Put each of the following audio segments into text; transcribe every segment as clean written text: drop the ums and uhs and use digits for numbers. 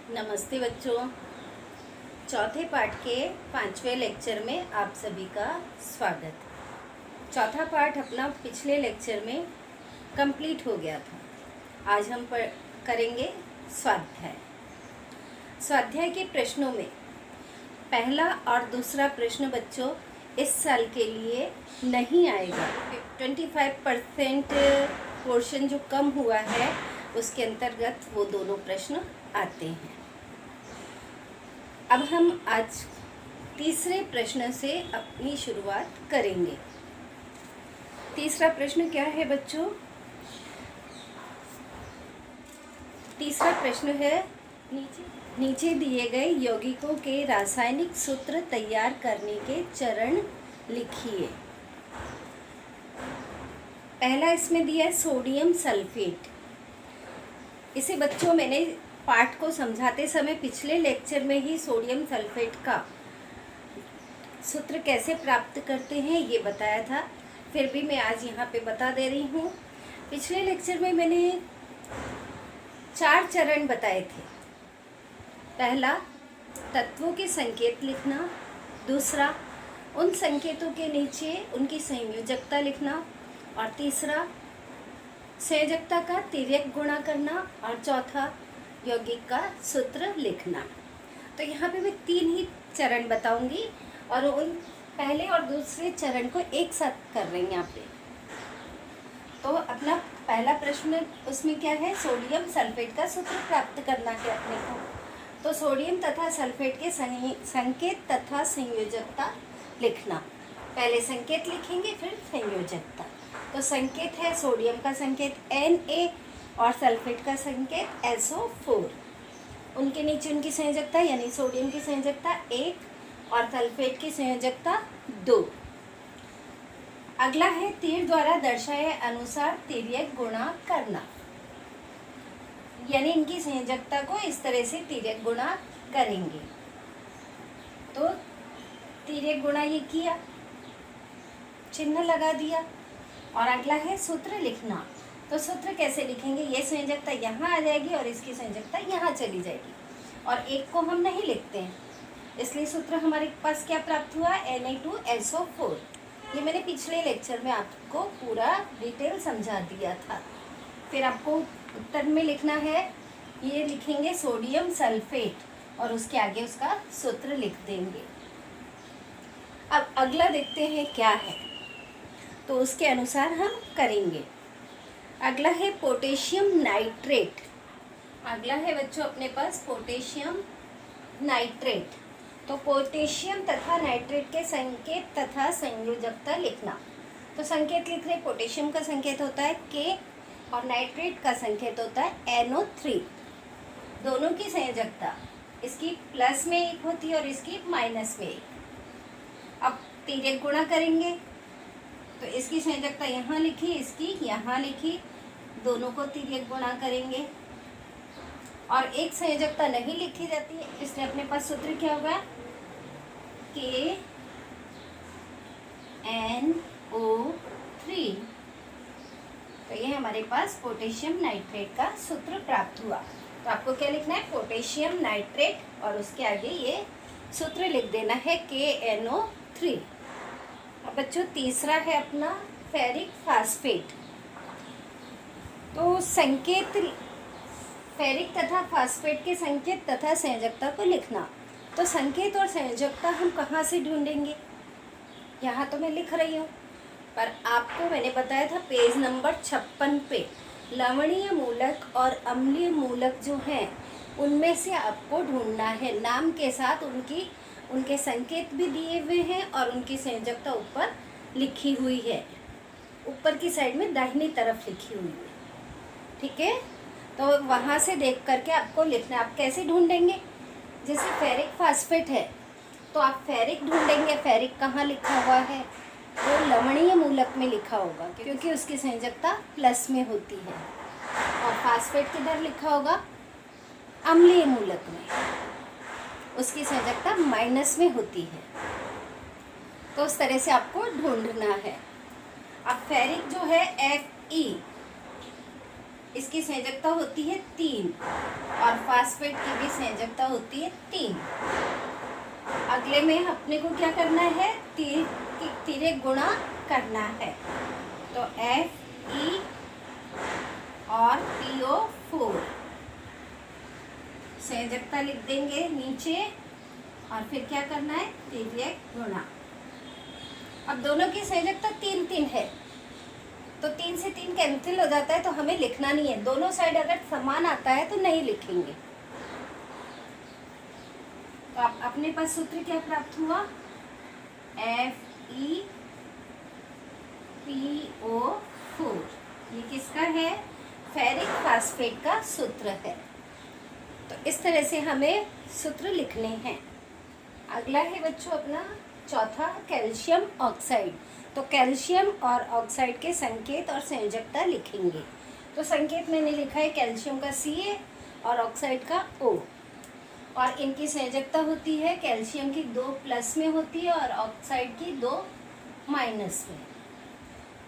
नमस्ते बच्चों। चौथे पाठ के 5वें लेक्चर में आप सभी का स्वागत। चौथा पाठ अपना पिछले लेक्चर में कंप्लीट हो गया था। आज हम करेंगे स्वाध्याय। स्वाध्याय के प्रश्नों में पहला और दूसरा प्रश्न बच्चों इस साल के लिए नहीं आएगा। 25% पोर्शन जो कम हुआ है उसके अंतर्गत वो दोनों प्रश्न आते हैं। अब हम आज तीसरे प्रश्न से अपनी शुरुआत करेंगे। तीसरा प्रश्न क्या है बच्चों? तीसरा प्रश्न है, नीचे दिए गए यौगिकों के रासायनिक सूत्र तैयार करने के चरण लिखिए। पहला इसमें दिया है सोडियम सल्फेट। इसे बच्चों मैंने पाठ को समझाते समय पिछले लेक्चर में ही सोडियम सल्फेट का सूत्र कैसे प्राप्त करते हैं ये बताया था, फिर भी मैं आज यहाँ पे बता दे रही हूँ। पिछले लेक्चर में मैंने 4 चरण बताए थे। पहला, तत्वों के संकेत लिखना। दूसरा, उन संकेतों के नीचे उनकी संयोजकता लिखना। और तीसरा, संयोजकता का तिर्यक गुणा करना। और चौथा, यौगिक का सूत्र लिखना। तो यहाँ पे मैं 3 ही चरण बताऊंगी और उन पहले और दूसरे चरण को एक साथ कर रहे हैं यहाँ पे। तो अपना पहला प्रश्न उसमें क्या है, सोडियम सल्फेट का सूत्र प्राप्त करना है अपने को। तो सोडियम तथा सल्फेट के संकेत तथा संयोजकता लिखना। पहले संकेत लिखेंगे फिर संयोजकता। तो संकेत है सोडियम का संकेत Na और सल्फेट का संकेत SO4। उनके नीचे उनकी संयोजकता यानी सोडियम की संयोजकता 1 और सल्फेट की संयोजकता 2। अगला है तीर द्वारा दर्शाए अनुसार तिर्यक गुणा करना, यानी इनकी संयोजकता को इस तरह से तिर्यक गुणा करेंगे। तो तिर्यक गुणा ये किया, चिन्ह लगा दिया। और अगला है सूत्र लिखना। तो सूत्र कैसे लिखेंगे, ये संयोजकता यहाँ आ जाएगी और इसकी संयोजकता यहाँ चली जाएगी और एक को हम नहीं लिखते हैं, इसलिए सूत्र हमारे पास क्या प्राप्त हुआ, Na2SO4। ये मैंने पिछले लेक्चर में आपको पूरा डिटेल समझा दिया था। फिर आपको उत्तर में लिखना है, ये लिखेंगे सोडियम सल्फेट और उसके आगे उसका सूत्र लिख देंगे। अब अगला देखते हैं क्या है, तो उसके अनुसार हम करेंगे। अगला है पोटेशियम नाइट्रेट। अगला है बच्चों अपने पास पोटेशियम नाइट्रेट। तो पोटेशियम तथा नाइट्रेट के संकेत तथा संयोजकता लिखना। तो संकेत लिख रहे, पोटेशियम का संकेत होता है K और नाइट्रेट का संकेत होता है NO3। दोनों की संयोजकता, इसकी प्लस में 1 होती है और इसकी माइनस में 1। अब तिर्यक गुणा करेंगे तो इसकी संयोजकता यहाँ लिखी, इसकी यहाँ लिखी, दोनों को तिर्यक गुणा करेंगे। और एक संयोजकता नहीं लिखी जाती है, इसलिए अपने पास सूत्र क्या होगा, KNO3। तो ये हमारे पास पोटेशियम नाइट्रेट का सूत्र प्राप्त हुआ। तो आपको क्या लिखना है, पोटेशियम नाइट्रेट और उसके आगे ये सूत्र लिख देना है KNO3। अब बच्चों तीसरा है अपना फेरिक फास्फेट। तो संकेत, फेरिक तथा फास्फेट के संकेत तथा संयोजकता को लिखना। तो संकेत और संयोजकता हम कहाँ से ढूंढेंगे, यहाँ तो मैं लिख रही हूँ, पर आपको मैंने बताया था पेज नंबर 56 पे लवणीय मूलक और अम्लीय मूलक जो हैं उनमें से आपको ढूंढना है। नाम के साथ उनके संकेत भी दिए हुए हैं और उनकी संयोजकता ऊपर लिखी हुई है, ऊपर की साइड में दाहिनी तरफ लिखी हुई है। ठीक है, तो वहाँ से देख करके आपको लिखना है। आप कैसे ढूंढेंगे, जैसे फेरिक फास्फेट है तो आप फेरिक ढूंढेंगे। फेरिक कहाँ लिखा हुआ है, वो लवणीय मूलक में लिखा होगा क्योंकि उसकी संयोजकता प्लस में होती है। और फास्फेट किधर लिखा होगा, अम्लीय मूलक में, उसकी संयोजकता माइनस में होती है। तो उस तरह से आपको ढूंढना है। अब फेरिक जो है Fe, इसकी संयोजकता होती है 3 और फास्फेट की भी संयोजकता होती है 3। अगले में अपने को क्या करना है, तिर्यक गुणा करना है। तो Fe और PO4 संयोजकता लिख देंगे नीचे और फिर क्या करना है, तिर्यक गुणा। अब दोनों की संयोजकता 3-3 है तो 3 से 3 कैंसिल हो जाता है, तो हमें लिखना नहीं है। दोनों साइड अगर समान आता है तो नहीं लिखेंगे। तो आप अपने पास सूत्र क्या प्राप्त हुआ, FePO4। ये किसका है, फेरिक फास्फेट का सूत्र है। तो इस तरह से हमें सूत्र लिखने हैं। अगला है बच्चों अपना चौथा, कैल्शियम ऑक्साइड। तो कैल्शियम और ऑक्साइड के संकेत और संयोजकता लिखेंगे। तो संकेत मैंने लिखा है कैल्शियम का Ca और ऑक्साइड का O, और इनकी संयोजकता होती है कैल्शियम की 2 प्लस में होती है और ऑक्साइड की 2 माइनस में।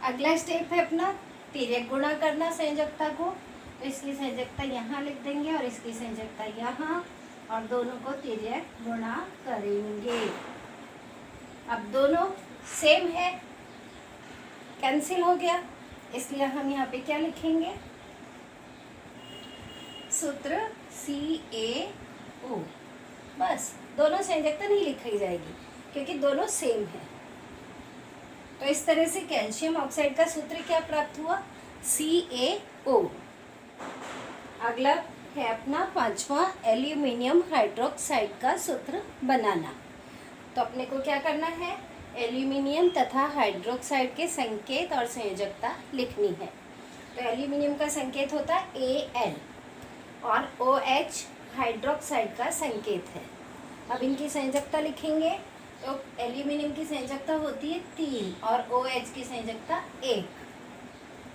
अगला स्टेप है अपना तिर्यक गुणा करना संयोजकता को। तो इसकी संयोजकता यहाँ लिख देंगे और इसकी संयोजकता यहाँ, और दोनों को तिर्यक गुणा करेंगे। अब दोनों सेम है, कैंसिल हो गया, इसलिए हम यहाँ पे क्या लिखेंगे, सूत्र CaO। बस, दोनों संयोजकता नहीं लिखी जाएगी क्योंकि दोनों सेम है। तो इस तरह से कैल्शियम ऑक्साइड का सूत्र क्या प्राप्त हुआ, CaO। अगला है अपना पांचवा, एल्यूमिनियम हाइड्रोक्साइड का सूत्र बनाना। तो अपने को क्या करना है, एल्यूमिनियम तथा हाइड्रोक्साइड के संकेत और संयोजकता लिखनी है। तो एल्यूमिनियम का संकेत होता है Al और OH हाइड्रोक्साइड का संकेत है। अब इनकी संयोजकता लिखेंगे। तो एल्यूमिनियम की संयोजकता होती है 3 और OH की संयोजकता 1।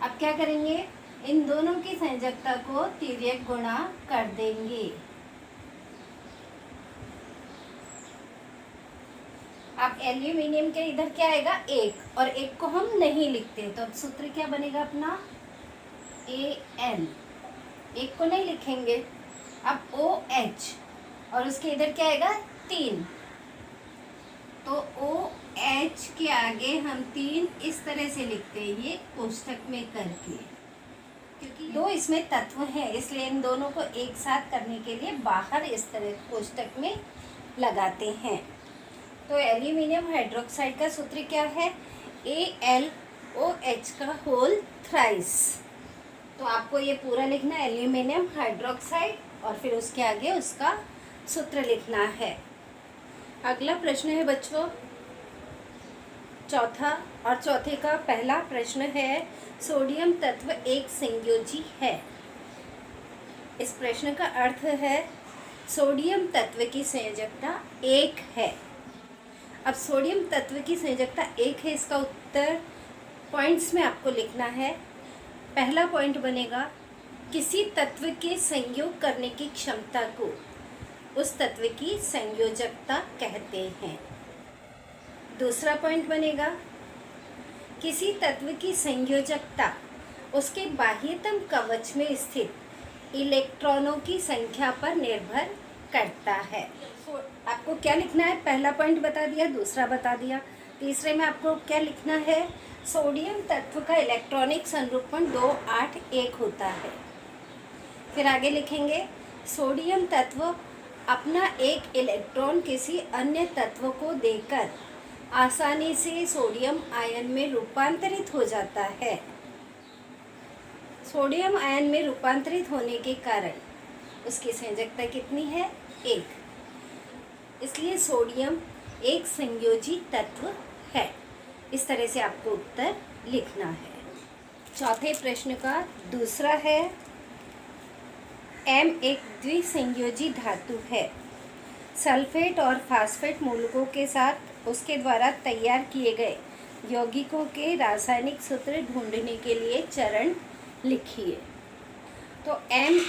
अब क्या करेंगे, इन दोनों की संयोजकता को तिर्यक गुणा कर देंगे। अब एल्यूमिनियम के इधर क्या आएगा, 1, और 1 को हम नहीं लिखते, तो अब सूत्र क्या बनेगा अपना, Al। 1 को नहीं लिखेंगे। अब OH और उसके इधर क्या आएगा, 3, तो OH के आगे हम 3 इस तरह से लिखते हैं, ये कोष्ठक में करके, क्योंकि 2 इसमें तत्व हैं, इसलिए इन दोनों को एक साथ करने के लिए बाहर इस तरह कोष्ठक में लगाते हैं। तो एल्यूमिनियम हाइड्रोक्साइड का सूत्र क्या है, AlOH का होल थ्राइस। तो आपको ये पूरा लिखना है, एल्यूमिनियम हाइड्रोक्साइड, और फिर उसके आगे उसका सूत्र लिखना है। अगला प्रश्न है बच्चों चौथा, और चौथे का पहला प्रश्न है, सोडियम तत्व एक संयोजी है। इस प्रश्न का अर्थ है सोडियम तत्व की संयोजकता 1 है। अब सोडियम तत्व की संयोजकता 1 है, इसका उत्तर पॉइंट्स में आपको लिखना है। पहला पॉइंट बनेगा, किसी तत्व के संयोग करने की क्षमता को उस तत्व की संयोजकता कहते हैं। दूसरा पॉइंट बनेगा, किसी तत्व की संयोजकता उसके बाह्यतम कवच में स्थित इलेक्ट्रॉनों की संख्या पर निर्भर करता है। आपको क्या लिखना है, पहला पॉइंट बता दिया, दूसरा बता दिया, तीसरे में आपको क्या लिखना है, सोडियम तत्व का इलेक्ट्रॉनिक संरूपण 281 होता है। फिर आगे लिखेंगे, सोडियम तत्व अपना एक इलेक्ट्रॉन किसी अन्य तत्व को देकर आसानी से सोडियम आयन में रूपांतरित हो जाता है। सोडियम आयन में रूपांतरित होने के कारण उसकी संयोजकता कितनी है, 1। इसलिए सोडियम एक संयोजी तत्व है। इस तरह से आपको उत्तर लिखना है। चौथे प्रश्न का दूसरा है, M एक द्विसंयोजी धातु है। सल्फेट और फास्फेट मूलकों के साथ उसके द्वारा तैयार किए गए यौगिकों के रासायनिक सूत्र ढूंढने के लिए चरण लिखिए। तो M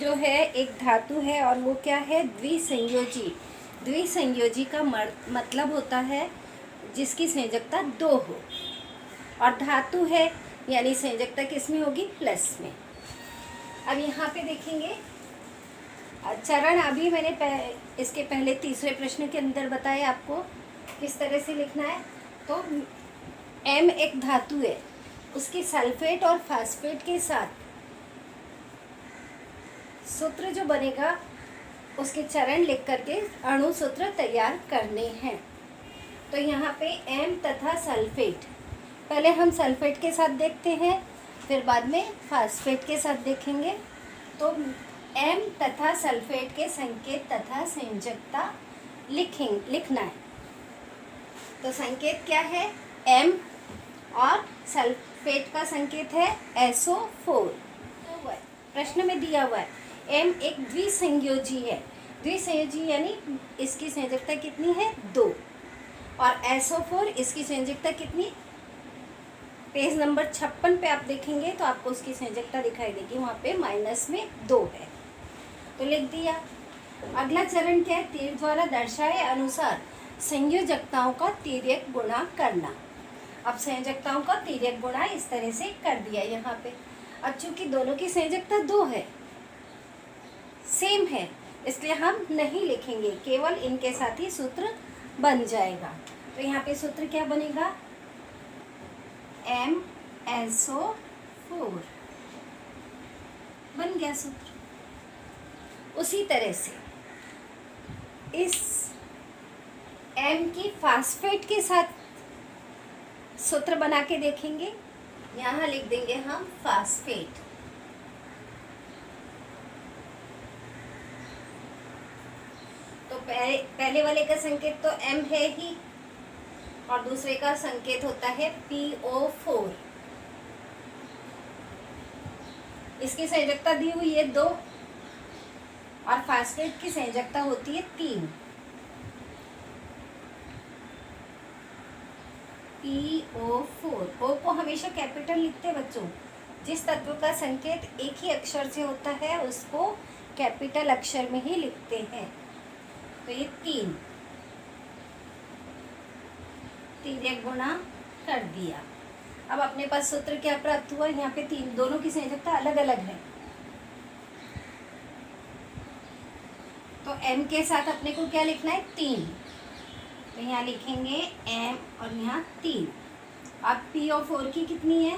जो है एक धातु है और वो क्या है, द्विसंयोजी। द्विसंयोजी का मतलब होता है जिसकी संयोजकता 2 हो, और धातु है यानी संयोजकता किस में होगी, प्लस में। अब यहाँ पे देखेंगे चरण अभी मैंने इसके पहले तीसरे प्रश्न के अंदर बताया आपको किस तरह से लिखना है। तो M एक धातु है, उसकी सल्फेट और फास्फेट के साथ सूत्र जो बनेगा उसके चरण लिख करके अणु सूत्र तैयार करने हैं। तो यहाँ पे M तथा सल्फेट, पहले हम सल्फेट के साथ देखते हैं, फिर बाद में फास्फेट के साथ देखेंगे। तो M तथा सल्फेट के संकेत तथा संयोजकता लिखना है। तो संकेत क्या है? M और सल्फेट का संकेत है SO4। प्रश्न में दिया हुआ है M एक द्विसंयोजी है। द्विसंयोजी यानी इसकी संयोजकता कितनी है? 2। और SO4 इसकी संयोजकता कितनी? पेज नंबर 56 पे आप देखेंगे तो आपको उसकी संयोजकता दिखाई देगी, वहाँ पे -2 है। तो लिख दिया। अगला चरण क्या है? तीर द्वारा दर्शाए अनुसार संयोजकताओं का तिर्यक गुणा करना। अब संयोजकताओं का तिर्यक गुणा इस तरह से कर दिया यहाँ पे। अब चूंकि दोनों की संयोजकता 2 है, सेम है, इसलिए हम नहीं लिखेंगे, केवल इनके साथ ही सूत्र बन जाएगा। तो यहाँ पे सूत्र क्या बनेगा? MSO4 बन गया सूत्र। उसी तरह से इस M की फास्फेट के साथ सूत्र बना के देखेंगे। यहाँ लिख देंगे हम फास्फेट। तो पहले वाले का संकेत तो M है ही और दूसरे का संकेत होता है PO4। इसकी संयोजकता दी हुई है 2 और फास्फेट की संयोजकता होती है 3। PO4। O को हमेशा कैपिटल लिखते हैं बच्चों। जिस तत्व का संकेत एक ही अक्षर से होता है उसको कैपिटल अक्षर में ही लिखते हैं। तो ये 3 तिर्यक गुणा कर दिया। अब अपने पास सूत्र क्या प्राप्त हुआ? यहाँ पे 3, दोनों की संयोजकता अलग अलग है। तो M के साथ अपने को क्या लिखना है? 3। तो यहाँ लिखेंगे M और यहाँ 3। अब PO4 की कितनी है?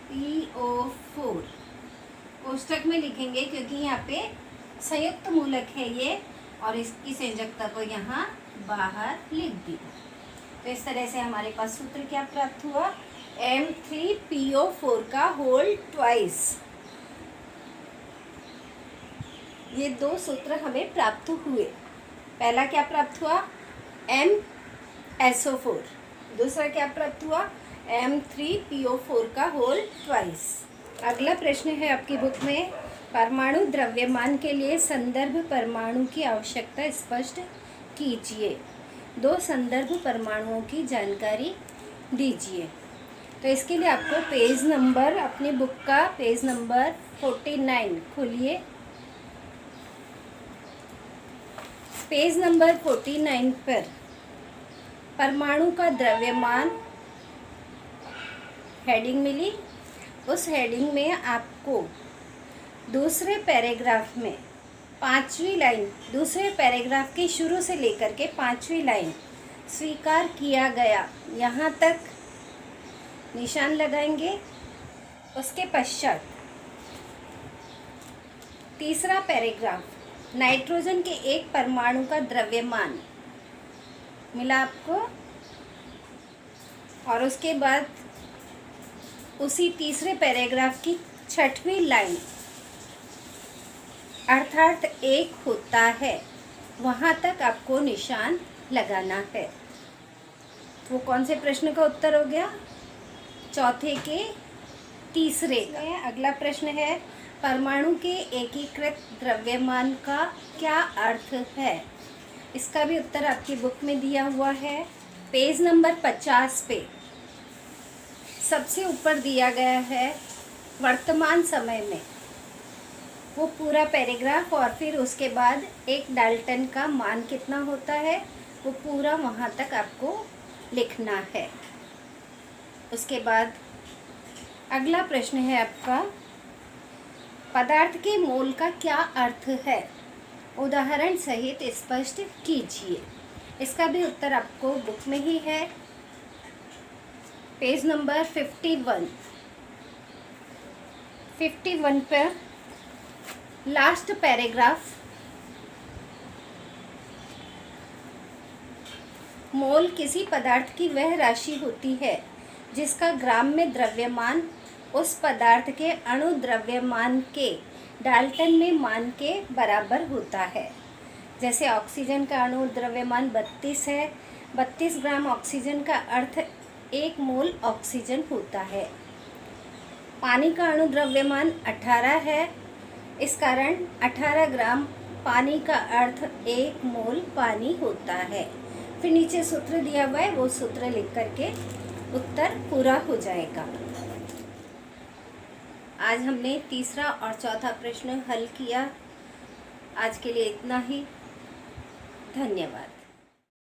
PO4 कोष्ठक में लिखेंगे क्योंकि यहाँ पे संयुक्त मूलक है ये, और इसकी संयोजकता को यहाँ बाहर लिख दिया। तो इस तरह से हमारे पास सूत्र क्या प्राप्त हुआ? M3PO4 का होल ट्वाइस। ये 2 सूत्र हमें प्राप्त हुए। पहला क्या प्राप्त हुआ? MSO4। दूसरा क्या प्राप्त हुआ? M3PO4 का होल ट्वाइस। अगला प्रश्न है आपकी बुक में, परमाणु द्रव्यमान के लिए संदर्भ परमाणु की आवश्यकता स्पष्ट कीजिए। 2 संदर्भ परमाणुओं की जानकारी दीजिए। तो इसके लिए आपको पेज नंबर, अपनी बुक का पेज नंबर 49 खोलिए। पेज नंबर 49 पर परमाणु का द्रव्यमान हेडिंग मिली। उस हेडिंग में आपको दूसरे पैराग्राफ में 5वीं लाइन, दूसरे पैराग्राफ के शुरू से लेकर के 5वीं लाइन, स्वीकार किया गया, यहाँ तक निशान लगाएंगे। उसके पश्चात तीसरा पैराग्राफ, नाइट्रोजन के एक परमाणु का द्रव्यमान मिला आपको, और उसके बाद उसी तीसरे पैराग्राफ की 6वीं लाइन, अर्थात 1 होता है, वहाँ तक आपको निशान लगाना है। वो कौन से प्रश्न का उत्तर हो गया? चौथे के तीसरे का। अगला प्रश्न है, परमाणु के एकीकृत द्रव्यमान का क्या अर्थ है? इसका भी उत्तर आपकी बुक में दिया हुआ है, पेज नंबर 50 पे सबसे ऊपर दिया गया है वर्तमान समय में, वो पूरा पैराग्राफ, और फिर उसके बाद 1 डाल्टन का मान कितना होता है वो पूरा वहाँ तक आपको लिखना है। उसके बाद अगला प्रश्न है आपका, पदार्थ के मोल का क्या अर्थ है? उदाहरण सहित स्पष्ट कीजिए। इसका भी उत्तर आपको बुक में ही है, पेज नंबर 51 पर लास्ट पैराग्राफ। मोल किसी पदार्थ की वह राशि होती है जिसका ग्राम में द्रव्यमान उस पदार्थ के अणु द्रव्यमान के डाल्टन में मान के बराबर होता है। जैसे ऑक्सीजन का अणु द्रव्यमान 32 है। 32 ग्राम ऑक्सीजन का अर्थ 1 मोल ऑक्सीजन होता है। पानी का अणु द्रव्यमान 18 है, इस कारण 18 ग्राम पानी का अर्थ 1 मोल पानी होता है। फिर नीचे सूत्र दिया हुआ है, वो सूत्र लिख करके उत्तर पूरा हो जाएगा। आज हमने तीसरा और चौथा प्रश्न हल किया। आज के लिए इतना ही। धन्यवाद।